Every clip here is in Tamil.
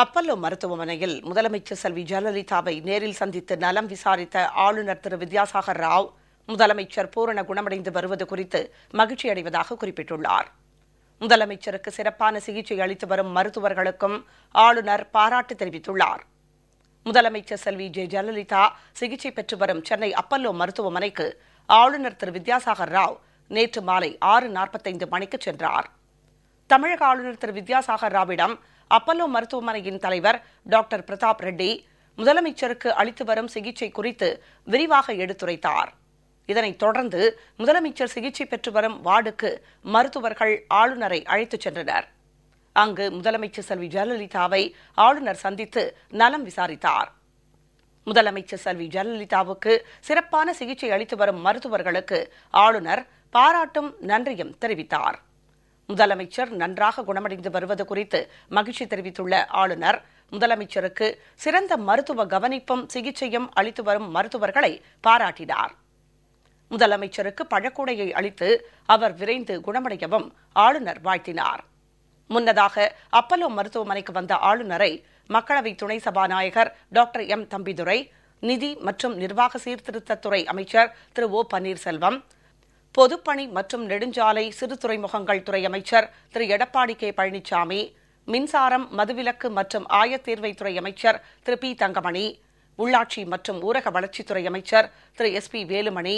அப்பல்லோ மருத்துவமனையில் முதலமைச்சர் செல்வி ஜெயலலிதாவை நேரில் சந்தித்து நலம் விசாரித்த ஆளுநர் திரு வித்யாசாகர் ராவ் முதலமைச்சர் பூரண குணமடைந்து வருவது குறித்து மகிழ்ச்சி அடைவதாக குறிப்பிட்டுள்ளார். முதலமைச்சருக்கு சிறப்பான சிகிச்சை அளித்து வரும் மருத்துவர்களுக்கும் ஆளுநர் பாராட்டு தெரிவித்துள்ளார். முதலமைச்சர் செல்வி ஜெயலலிதா சிகிச்சை பெற்று வரும் சென்னை அப்பல்லோ மருத்துவமனைக்கு ஆளுநர் திரு வித்யாசாகர் ராவ் நேற்று மாலை 6:45 மணிக்கு சென்றார். தமிழக ஆளுநர் திரு வித்யாசாகர் ராவிடம் அப்பல்லோ மருத்துவமனையின் தலைவர் டாக்டர் பிரதாப் ரெட்டி முதலமைச்சருக்கு அளித்து வரும் சிகிச்சை குறித்து விரிவாக எடுத்துரைத்தார். இதனைத் தொடர்ந்து முதலமைச்சர் சிகிச்சை பெற்று வரும் வார்டுக்கு மருத்துவர்கள் ஆளுநரை அழைத்துச் சென்றனர். அங்கு முதலமைச்சர் செல்வி ஜெயலலிதாவை ஆளுநர் சந்தித்து நலம் விசாரித்தார். முதலமைச்சர் செல்வி ஜெயலலிதாவுக்கு சிறப்பான சிகிச்சை அளித்து வரும் மருத்துவர்களுக்கு ஆளுநர் பாராட்டும் நன்றியும் தெரிவித்தார். முதலமைச்சர் நன்றாக குணமடைந்து வருவது குறித்து மகிழ்ச்சி தெரிவித்துள்ள ஆளுநர் முதலமைச்சருக்கு சிறந்த மருத்துவ கவனிப்பும் சிகிச்சையும் அளித்து வரும் மருத்துவர்களை பாராட்டினார். முதலமைச்சருக்கு பழக்கூடையை அளித்து அவர் விரைந்து குணமடையவும் ஆளுநர் வாழ்த்தினார். முன்னதாக அப்பல்லோ மருத்துவமனைக்கு வந்த ஆளுநரை மக்களவை துணை சபாநாயகர் டாக்டர் எம் தம்பிதுரை, நிதி மற்றும் நிர்வாக சீர்திருத்தத்துறை அமைச்சர் திரு ஓ பன்னீர்செல்வம், பொதுப்பணி மற்றும் நெடுஞ்சாலை சிறு துறைமுகங்கள் துறை அமைச்சர் திரு எடப்பாடி கே பழனிசாமி, மின்சாரம் மதுவிலக்கு மற்றும் ஆயத்தீர்வைத்துறை அமைச்சர் திரு பி தங்கமணி, உள்ளாட்சி மற்றும் ஊரக வளர்ச்சித்துறை அமைச்சர் திரு எஸ் பி வேலுமணி,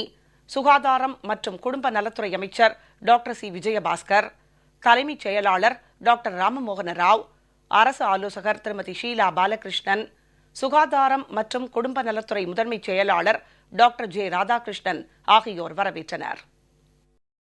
சுகாதாரம் மற்றும் குடும்ப நலத்துறை அமைச்சர் டாக்டர் சி விஜயபாஸ்கர், தலைமைச் செயலாளர் டாக்டர் ராமமோகன ராவ், அரசு ஆலோசகர் திருமதி ஷீலா பாலகிருஷ்ணன், சுகாதாரம் மற்றும் குடும்ப நலத்துறை முதன்மைச் செயலாளர் டாக்டர் ஜே ராதாகிருஷ்ணன் ஆகியோர் வரவேற்றனர்.